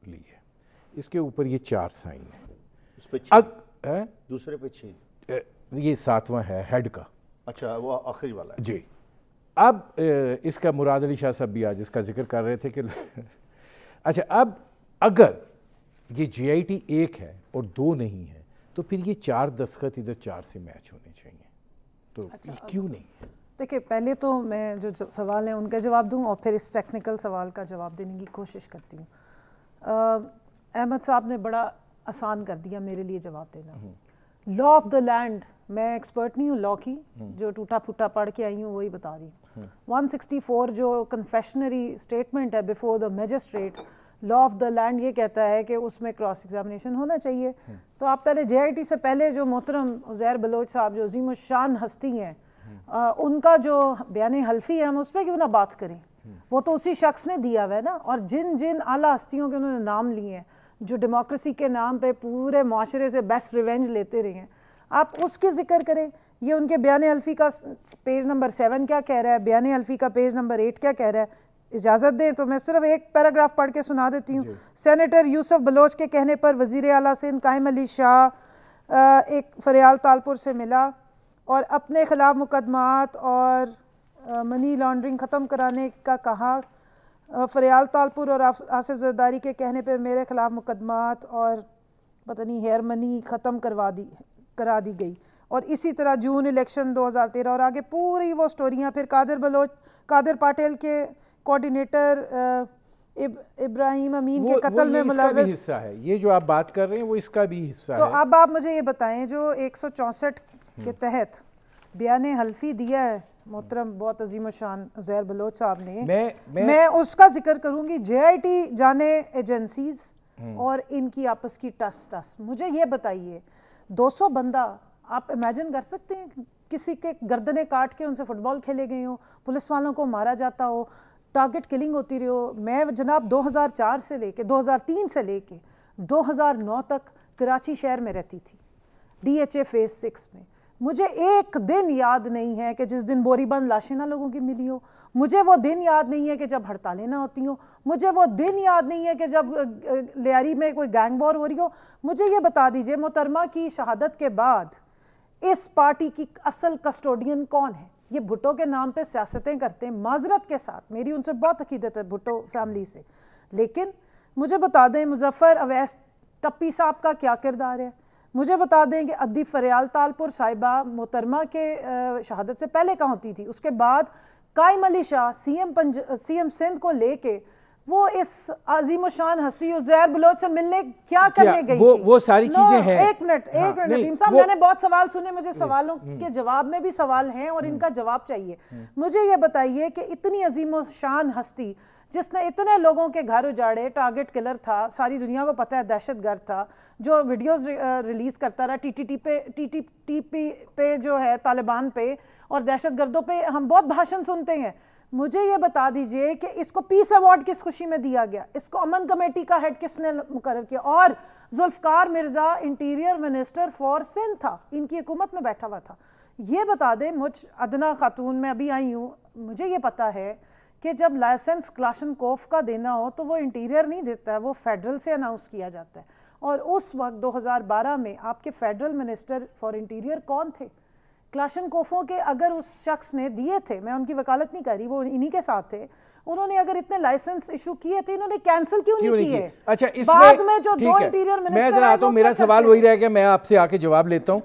A: لی ہے۔ اس کے اوپر یہ 4 سائن ہیں،
E: اس پہ دوسرے پہ 6،
A: یہ 7واں ہے ہیڈ کا۔
E: اچھا وہ آخری والا ہے
A: جی۔ اب اس کا مراد علی شاہ صاحب بھی آج اس کا ذکر کر رہے تھے کہ اچھا اب اگر یہ جے آئی ٹی 1 ہے اور 2 نہیں ہے تو پھر یہ 4 دستخط ادھر 4 سے میچ ہونے چاہیے، تو کیوں نہیں ہے؟
D: دیکھیں پہلے تو میں جو سوال ہیں ان کا جواب دوں اور پھر اس ٹیکنیکل سوال کا جواب دینے کی کوشش کرتی ہوں۔ احمد صاحب نے بڑا آسان کر دیا میرے لیے جواب دینا۔ لا آف دا لینڈ، میں ایکسپرٹ نہیں ہوں لا کی، جو ٹوٹا پھوٹا پڑھ کے آئی ہوں وہی بتا رہی ہوں۔ 164 جو کنفیشنری اسٹیٹمنٹ ہے before the magistrate, law of the land یہ کہتا ہے کہ اس میں کراس ایگزامینیشن ہونا چاہیے۔ تو آپ پہلے جے آئی ٹی سے پہلے جو محترم عزیر بلوچ صاحب جو عظیم الشان ہستی ہیں، ان کا جو بیان حلفی ہے ہم اس پہ کیوں نہ بات کریں، وہ تو اسی شخص نے دیا ہوا ہے نا۔ اور جن اعلیٰ ہستیوں کے انہوں نے نام لیے ہیں جو ڈیموکریسی کے نام پہ پورے معاشرے سے بیسٹ ریونج لیتے رہے ہیں، آپ اس کی ذکر کریں۔ یہ ان کے بیان حلفی کا پیج نمبر 7 کیا کہہ رہا ہے، بیان حلفی کا پیج نمبر 8 کیا کہہ رہا ہے، اجازت دیں تو میں صرف ایک پیراگراف پڑھ کے سنا دیتی ہوں۔ سینیٹر یوسف بلوچ کے کہنے پر وزیر اعلیٰ سندھ قائم علی شاہ ایک فریال تالپور سے ملا اور اپنے خلاف مقدمات اور منی لانڈرنگ ختم کرانے کا کہا۔ فریال تالپور اور آصف زرداری کے کہنے پہ میرے خلاف مقدمات اور پتہ نہیں ہیئر منی ختم کرا دی گئی، اور اسی طرح جون الیکشن 2013 اور آگے پوری وہ سٹوریاں۔ پھر قادر پاٹیل کے کوارڈینیٹر ابراہیم امین کے قتل میں ملوث
A: حصہ ہے، یہ جو آپ بات کر رہے ہیں وہ اس کا بھی حصہ ہے۔
D: تو اب آپ مجھے یہ بتائیں جو 164 کے تحت بیان حلفی دیا ہے محترم بہت عظیم الشان عزیر بلوچ صاحب نے، میں اس کا ذکر کروں گی۔ جے آئی ٹی جانے ایجنسیز اور ان کی آپس کی ٹس مجھے یہ بتائیے 200 بندہ آپ امیجن کر سکتے ہیں کسی کے گردنیں کاٹ کے ان سے فٹ بال کھیلے گئے ہوں، پولیس والوں کو مارا جاتا ہو، ٹارگٹ کلنگ ہوتی رہی ہو۔ میں جناب 2004 سے لے کے 2003 سے لے کے 2009 تک کراچی شہر میں رہتی تھی، ڈی ایچ اے فیز 6 میں۔ مجھے ایک دن یاد نہیں ہے کہ جس دن بوری بند لاشیں نہ لوگوں کی ملی ہو، مجھے وہ دن یاد نہیں ہے کہ جب ہڑتالیں نہ ہوتی ہوں، مجھے وہ دن یاد نہیں ہے کہ جب لیاری میں کوئی گینگ وار ہو رہی ہو۔ مجھے یہ بتا دیجئے محترمہ کی شہادت کے بعد اس پارٹی کی اصل کسٹوڈین کون ہے؟ یہ بھٹو کے نام پہ سیاستیں کرتے ہیں، معذرت کے ساتھ میری ان سے بہت عقیدت ہے بھٹو فیملی سے، لیکن مجھے بتا دیں مظفر اویس ٹپی صاحب کا کیا کردار ہے، مجھے بتا دیں کہ ادی فریال تالپور صاحبہ محترمہ کے شہادت سے پہلے کہاں ہوتی تھی، اس کے بعد قائم علی شاہ CM سندھ کو لے کے وہ اس عظیم و شان ہستی عزیر بلوچ سے ملنے کیا کرنے گئی تھی؟
A: وہ ساری چیزیں ہیں.
D: ایک منٹ ندیم صاحب، میں نے بہت سوال سنے، مجھے سوالوں کے جواب میں بھی سوال ہیں اور ان کا جواب چاہیے. مجھے یہ بتائیے کہ اتنی عظیم و شان ہستی جس نے اتنے لوگوں کے گھر اجاڑے، ٹارگٹ کلر تھا، ساری دنیا کو پتہ ہے دہشت گرد تھا، جو ویڈیوز ریلیز کرتا رہا ٹی ٹی پی پہ جو ہے طالبان پہ اور دہشت گردوں پہ ہم بہت بھاشن سنتے ہیں. مجھے یہ بتا دیجئے کہ اس کو پیس ایوارڈ کس خوشی میں دیا گیا؟ اس کو امن کمیٹی کا ہیڈ کس نے مقرر کیا؟ اور Zulfiqar Mirza interior minister for Sindh تھا، ان کی حکومت میں بیٹھا ہوا تھا. یہ بتا دیں، مجھ ادنا خاتون میں ابھی آئی ہوں، مجھے یہ پتا ہے کہ جب لائسنس کلاشنکوف کا دینا ہو تو وہ انٹیریئر نہیں دیتا ہے، وہ فیڈرل سے اناؤنس کیا جاتا ہے. اور اس وقت 2012 میں آپ کے فیڈرل منسٹر فار انٹیریئر کون تھے؟ کلاشنکوفوں کے اگر اس شخص نے دیے تھے، میں ان کی وکالت نہیں کر رہی، وہ انہی کے ساتھ تھے، انہوں نے اگر اتنے لائسنس ایشو کیے تھے، انہوں نے کینسل کیوں نہیں کیے؟
A: اچھا، اس
D: بعد میں جو دو انٹیریئر
A: میں
D: منسٹر
A: ذرا آتا ہوں، میرا سوال وہی رہے گا، میں آپ سے آ کے جواب لیتا ہوں.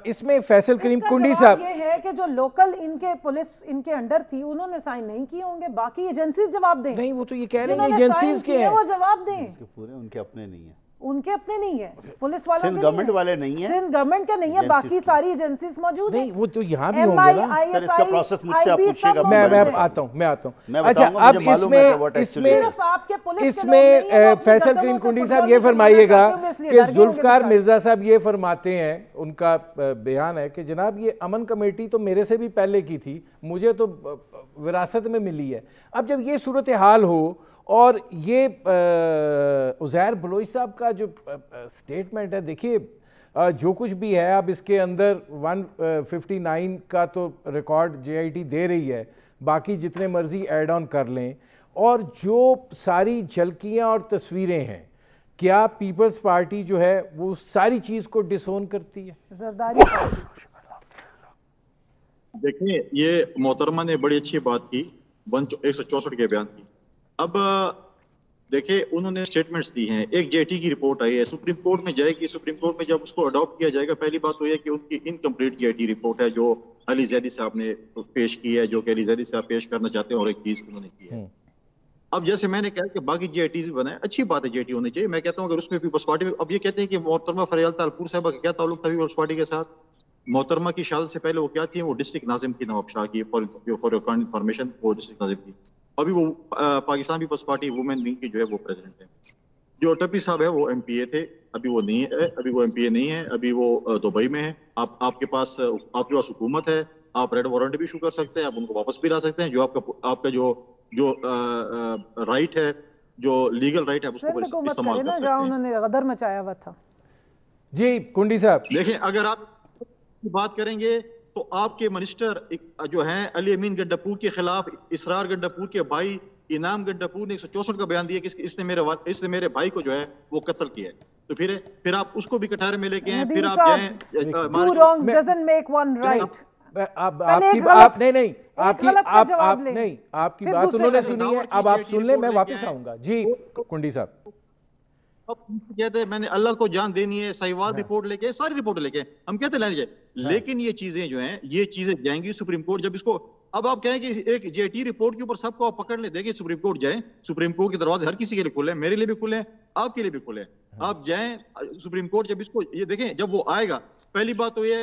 A: اس میں فیصل کریم کنڈی صاحب،
D: یہ ہے کہ جو لوکل ان کے پولیس ان کے انڈر تھی، انہوں نے سائن نہیں کیے ہوں گے، باقی ایجنسیز جواب دیں.
A: نہیں، وہ تو یہ کہہ رہے ہیں ایجنسیز کے ہیں،
D: وہ جواب دیں.
E: پورے ان کے اپنے نہیں ہیں،
D: ان کے اپنے نہیں ہے، پولیس والوں کے
E: سندھ گورنمنٹ والے نہیں ہیں،
D: سندھ گورنمنٹ کے نہیں ہے، باقی ساری ایجنسیز موجود ہیں.
A: نہیں وہ تو یہاں بھی ہوں گے نا.
E: سر اس کا پروسیس مجھ سے آپ پوچھیے گا.
A: میں آتا ہوں. اچھا، اب اس میں فیصل کریم کنڈی صاحب یہ فرمائیے گا کہ ذوالفقار مرزا صاحب یہ فرماتے ہیں، ان کا بیان ہے کہ جناب یہ امن کمیٹی تو میرے سے بھی پہلے کی تھی، مجھے تو وراثت میں ملی ہے. اب جب یہ صورتحال ہو اور یہ عزیر بلوچ صاحب کا جو سٹیٹمنٹ ہے، دیکھیے جو کچھ بھی ہے، اب اس کے اندر 159 کا تو ریکارڈ JIT دے رہی ہے، باقی جتنے مرضی ایڈ آن کر لیں، اور جو ساری جھلکیاں اور تصویریں ہیں، کیا پیپلز پارٹی جو ہے وہ ساری چیز کو ڈس اون کرتی ہے؟
D: زرداری پارٹی.
C: دیکھیں، یہ محترمہ نے بڑی اچھی بات کی 164 کے بیان کی. اب دیکھیں انہوں نے سٹیٹمنٹس دی ہیں، ایک JIT کی رپورٹ آئی ہے، سپریم کورٹ میں جائے گی. سپریم کورٹ میں جب اس کو اڈاپٹ کیا جائے گا، پہلی بات تو یہ کہ ان کی انکمپلیٹ JIT رپورٹ ہے جو علی زیدی صاحب نے پیش کی ہے، جو کہ علی زیدی صاحب پیش کرنا چاہتے ہیں، اور ایک چیز انہوں نے کی ہے. اب جیسے میں نے کہا کہ باقی JITs بھی بنائیں، اچھی بات ہے JIT ہونی چاہیے. میں کہتا ہوں اگر اس میں پیپلز پارٹی میں، اب یہ کہتے ہیں کہ محترمہ فریال تالپور صاحبہ کا کیا تعلق تھا پیپلز پارٹی کے ساتھ؟ محترمہ کی شہادت سے پہلے وہ کیا تھی؟ وہ ڈسٹرکٹ ناظم کی، نواب شاہ کی، فار انفارمیشن وہ ڈسٹرکٹ ناظم کی. ابھی وہ پاکستان پیپلز پارٹی وومن ونگ کی جو ہے وہ پریزیڈنٹ ہے. جو ٹپی صاحب ہے وہ MPA تھے، ابھی وہ نہیں ہے، ابھی وہ MPA نہیں ہے، ابھی وہ دبئی میں ہے. آپ کے پاس حکومت ہے، آپ ریڈ وارنٹ بھی ایشو کر سکتے ہیں، آپ ان کو واپس بھی لا سکتے ہیں. جو آپ کا جو رائٹ ہے، جو لیگل رائٹ ہے، اس کو استعمال کر سکتے ہیں.
D: انہوں نے غدر مچایا ہوا تھا.
A: جی کنڈی صاحب
C: دیکھیں، اگر آپ بات کریں گے تو آپ کے منسٹر جو ہیں علی امین گنڈاپور کے خلاف اسرار گنڈاپور کے بھائی انعام گنڈاپور نے 164 کا بیان دیا کہ اس نے میرے بھائی کو جو ہے وہ قتل کیا ہے. تو پھر آپ اس کو بھی کٹارے میں لے کے ہیں، پھر آپ جائیں.
D: Two wrongs doesn't make one right.
A: آپ کی بات انہوں نے سنی ہے، اب آپ سن لیں، میں واپس آؤں گا. جی کنڈی صاحب،
C: کہتے ہیں میں نے اللہ کو جان دینی ہے، سہیوال رپورٹ لے کے، ساری رپورٹ لے کے ہم کہتے لے جائے. لیکن یہ چیزیں جو ہیں، یہ چیزیں جائیں گی سپریم کورٹ. جب اس کو اب آپ کہیں کہ ایک JIT رپورٹ کے اوپر سب کو آپ پکڑ لیں، دیکھیں سپریم کورٹ جائیں. سپریم کورٹ کے دروازے ہر کسی کے لیے کھلے ہیں، میرے لیے بھی کھلے ہیں، آپ کے لیے بھی کھلے ہیں. آپ جائیں سپریم کورٹ. جب اس کو یہ دیکھیں، جب وہ آئے گا، پہلی بات تو یہ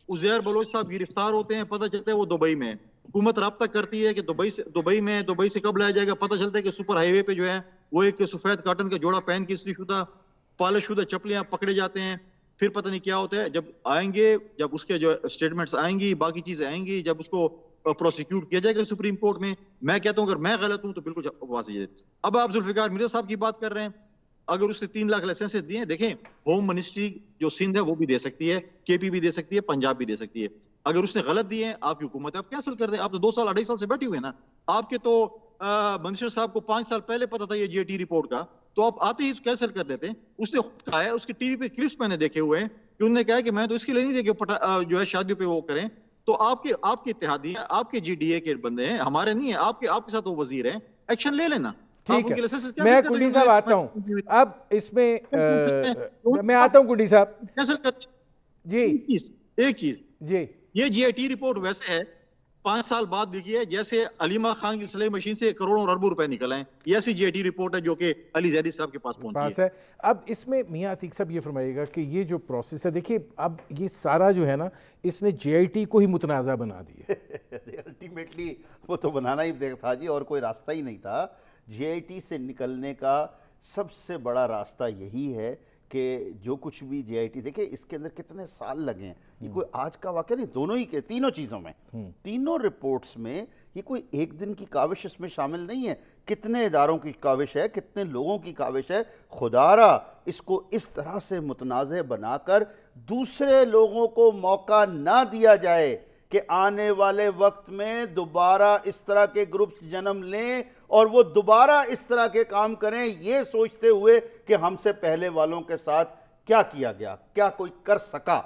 C: عزیر بلوچ صاحب گرفتار ہوتے ہیں، پتہ چلتا ہے وہ دبئی میں ہے. حکومت رابطہ کرتی ہے کہ دبئی سے کب لایا جائے گا. پتہ چلتا ہے کہ سپر ہائی وے پہ جو ہے وہ ایک سفید کاٹن کا جوڑا پہن کے استری شدہ پالش شدہ چپلیاں پکڑے جاتے ہیں. پھر پتہ نہیں کیا ہوتا ہے. جب آئیں گے، جب اس کے جو سٹیٹمنٹس آئیں گی، باقی چیزیں آئیں گی، جب اس کو پروسیکیوٹ کیا جائے گا سپریم کورٹ میں کہتا ہوں اگر میں غلط ہوں تو بالکل واضح ہے. اب آپ ذوالفقار مرزا صاحب کی بات کر رہے ہیں، اگر اس نے 3 لاکھ لائسنس دیے ہیں، دیکھیں ہوم منسٹری جو سندھ ہے وہ بھی دے سکتی ہے، KP بھی دے سکتی ہے، پنجاب بھی دے سکتی ہے. اگر اس نے غلط دیے ہیں، آپ کی حکومت ہے، آپ کینسل کر دیں. آپ تو 2 سال 2.5 سال سے بیٹھے ہوئے نا. آپ کے تو منسٹر صاحب کو 5 سال پہلے پتا تھا یہ JIT رپورٹ کا، تو آپ آتے ہی کینسل کر دیتے. اس نے کہا ہے، اس کے ٹی وی پہ کلپس میں نے دیکھے ہوئے ہیں کہ انہوں نے کہا کہ میں تو اس کے لیے نہیں دیکھے جو ہے شادیوں پہ وہ کریں. تو آپ کے اتحادی ہیں، آپ کے GDA کے بندے ہیں، ہمارے نہیں ہیں. آپ کے ساتھ وہ وزیر ہیں، ایکشن لے لینا.
A: ٹھیک ہے، میں کنڈی صاحب آتا ہوں. اب اس میں میں آتا ہوں کنڈی صاحب.
C: کینسل کر.
A: جی
C: ایک چیز
A: جی،
C: یہ JIT رپورٹ ویسے ہے 5 سال بعد لکھی ہے جیسے علیمہ خان کی سلائی مشین سے کروڑوں اور اربوں روپے نکل آئے. یہ ایسی جی آئی ٹی رپورٹ ہے جو کہ علی زیدی صاحب کے پاس پہنچی ہے.
A: اب اس میں میاں عتیق صاحب یہ فرمائیے گا کہ یہ جو پروسیس ہے، دیکھیے اب یہ سارا جو ہے نا اس نے جے آئی ٹی کو ہی متنازع بنا دی ہے.
E: الٹیمیٹلی وہ تو بنانا ہی تھا جی، اور کوئی راستہ ہی نہیں تھا. جے آئی ٹی سے نکلنے کا سب سے بڑا راستہ یہی ہے کہ جو کچھ بھی جے آئی ٹی، دیکھیں اس کے اندر کتنے سال لگے ہیں. یہ کوئی آج کا واقعہ نہیں، دونوں ہی کے تینوں چیزوں میں، تینوں رپورٹس میں یہ کوئی ایک دن کی کاوش اس میں شامل نہیں ہے. کتنے اداروں کی کاوش ہے، کتنے لوگوں کی کاوش ہے. خدا را اس کو اس طرح سے متنازع بنا کر دوسرے لوگوں کو موقع نہ دیا جائے کہ آنے والے وقت میں دوبارہ اس طرح کے گروپس جنم لیں اور وہ دوبارہ اس طرح کے کام کریں، یہ سوچتے ہوئے کہ ہم سے پہلے والوں کے ساتھ کیا کیا گیا، کیا کوئی کر سکا.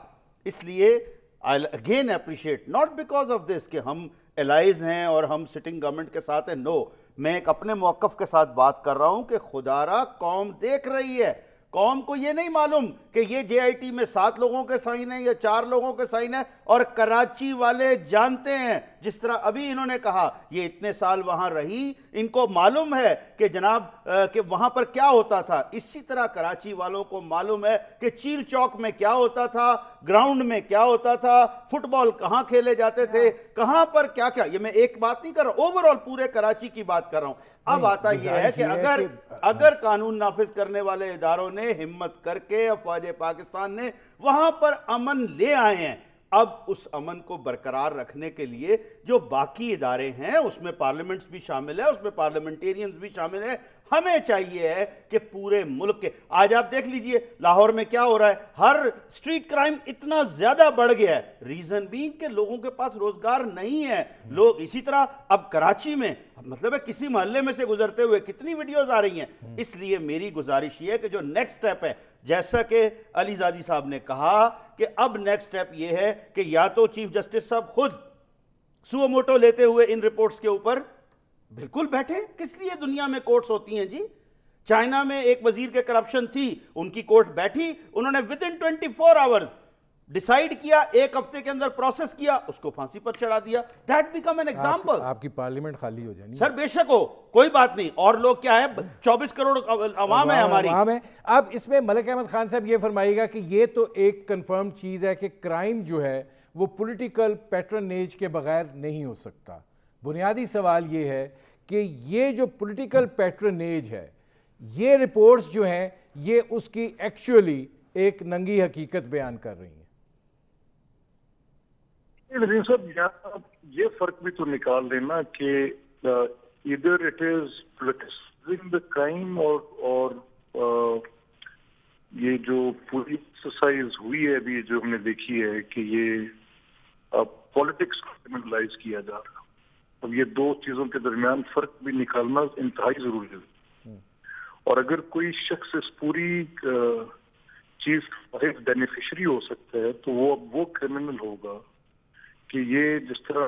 E: اس لیے again appreciate not because of this کہ ہم الائز ہیں اور ہم سٹنگ گورنمنٹ کے ساتھ ہیں. نو، میں ایک اپنے موقف کے ساتھ بات کر رہا ہوں کہ خدا را قوم دیکھ رہی ہے. قوم کو یہ نہیں معلوم کہ یہ جے آئی ٹی میں 7 لوگوں کے سائن ہیں یا 4 لوگوں کے سائن ہیں، اور کراچی والے جانتے ہیں. جس طرح ابھی انہوں نے کہا یہ اتنے سال وہاں رہی، ان کو معلوم ہے کہ جناب کہ وہاں پر کیا ہوتا تھا. اسی طرح کراچی والوں کو معلوم ہے کہ چیل چوک میں کیا ہوتا تھا، گراؤنڈ میں کیا ہوتا تھا، فٹ بال کہاں کھیلے جاتے تھے، کہاں پر کیا کیا. یہ میں ایک بات نہیں کر رہا، اوورآل پورے کراچی کی بات کر رہا ہوں. اب آتا یہ ہے کہ اگر قانون نافذ کرنے والے اداروں نے ہمت کر کے افواج پاکستان نے وہاں پر امن لے آئے ہیں، اب اس امن کو برقرار رکھنے کے لیے جو باقی ادارے ہیں اس میں پارلیمنٹس بھی شامل ہے، اس میں پارلیمنٹیرینز بھی شامل ہیں. ہمیں چاہیے ہے کہ پورے ملک کے، آج آپ دیکھ لیجئے لاہور میں کیا ہو رہا ہے، ہر سٹریٹ کرائم اتنا زیادہ بڑھ گیا ہے. ریزن بھی کہ لوگوں کے پاس روزگار نہیں ہے. لوگ اسی طرح اب کراچی میں مطلب ہے کسی محلے میں سے گزرتے ہوئے کتنی ویڈیوز آ رہی ہیں. اس لیے میری گزارش یہ ہے کہ جو نیکسٹ سٹیپ ہے، جیسا کہ علی زادی صاحب نے کہا کہ اب نیکسٹ سٹیپ یہ ہے کہ یا تو چیف جسٹس صاحب خود سو موٹو لیتے ہوئے ان رپورٹس کے اوپر بالکل بیٹھے. کس لیے دنیا میں کورٹس ہوتی ہیں جی؟ چائنا میں ایک وزیر کے کرپشن تھی، ان کی کورٹ بیٹھی، انہوں نے within 24 hours ڈیسائیڈ کیا، ایک ہفتے کے اندر پروسیس کیا، اس کو پھانسی پر چڑھا دیا. That become an example.
A: آپ کی پارلیمنٹ خالی ہو جائے
E: سر بے شک ہو، کوئی بات نہیں. اور لوگ کیا ہے، 24 کروڑ عوام ہے ہماری.
A: اب اس میں ملک احمد خان صاحب یہ فرمائیے گا کہ یہ تو ایک کنفرم چیز ہے کہ کرائم جو ہے وہ پولیٹیکل پیٹرنیج کے بغیر نہیں ہو سکتا. بنیادی سوال یہ ہے کہ یہ جو پولیٹیکل پیٹرنیج ہے، یہ رپورٹس جو ہیں یہ اس کی ایکچولی ایک ننگی حقیقت بیان کر رہی ہیں.
B: ندیم صاحب یہ فرق بھی تو نکال لینا کہ ادھر اٹ از پولیٹیسائزنگ دا کرائم اور یہ جو پوری ایکسرسائز ہوئی ہے ابھی جو ہم نے دیکھی ہے کہ یہ پالیٹکس کو کرمنلائز کیا جا رہا. اب یہ دو چیزوں کے درمیان فرق بھی نکالنا انتہائی ضروری ہے. اور اگر کوئی شخص اس پوری چیز کا بینیفیشری ہو سکتا ہے تو وہ کرمنل ہوگا کہ یہ جس طرح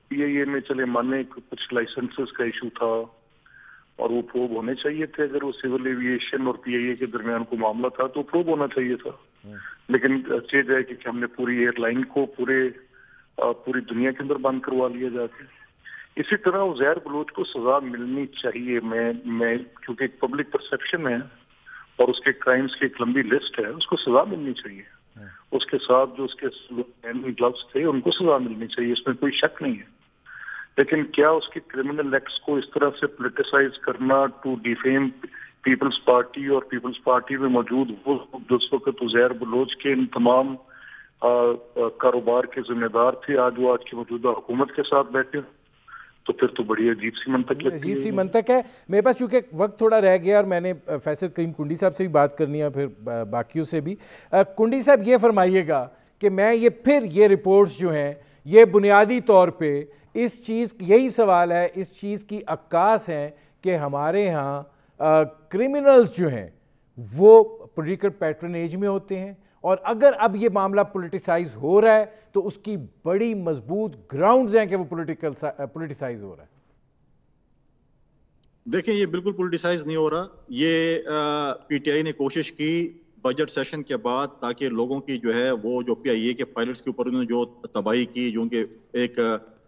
B: پی آئی اے میں چلے مانے کچھ لائسنسز کا ایشو تھا اور وہ پروب ہونے چاہیے تھے. اگر وہ سول ایویشن اور پی آئی اے کے درمیان کو معاملہ تھا تو پروب ہونا چاہیے تھا. لیکن چیز ہے کہ ہم نے پوری ایئر لائن کو پوری دنیا کے اندر بند کروا لیا جاتا ہے. اسی طرح عزیر بلوچ کو سزا ملنی چاہیے. میں کیونکہ ایک پبلک پرسیپشن ہے اور اس کے کرائمز کی ایک لمبی لسٹ ہے، اس کو سزا ملنی چاہیے. اس کے ساتھ جو اس کے گلوز تھے ان کو سزا ملنی چاہیے، اس میں کوئی شک نہیں ہے. لیکن کیا اس کے کرمنل ایکٹس کو اس طرح سے پولیٹیسائز کرنا ٹو ڈیفیم پیپلز پارٹی اور پیپلز پارٹی میں موجود وہ جس وقت عزیر بلوچ کے ان تمام کاروبار کے ذمہ دار تھے، آج وہ کی موجودہ حکومت کے ساتھ بیٹھے، تو پھر تو بڑی عجیب سی منطق لگتی ہے.
A: عجیب سی منطق ہے. میرے پاس چونکہ وقت تھوڑا رہ گیا اور میں نے فیصل کریم کنڈی صاحب سے بھی بات کرنی ہے، پھر باقیوں سے بھی. کنڈی صاحب یہ فرمائیے گا کہ میں یہ رپورٹس جو ہیں یہ بنیادی طور پہ اس چیز یہی سوال ہے، اس چیز کی عکاس ہیں کہ ہمارے ہاں کرمنلز جو ہیں وہ پولیٹیکل پیٹرنیج میں ہوتے ہیں، اور اگر اب یہ معاملہ پولیٹیسائز ہو رہا ہے تو اس کی بڑی مضبوط گراؤنڈز ہیں کہ وہ پولیٹیسائز ہو رہا ہے.
C: دیکھیں یہ بالکل پولیٹیسائز نہیں ہو رہا. یہ پی ٹی آئی نے کوشش کی بجٹ سیشن کے بعد تاکہ لوگوں کی جو ہے وہ جو پی آئی اے کے پائلٹس کے اوپر انہوں نے جو تباہی کی، جو ان کے ایک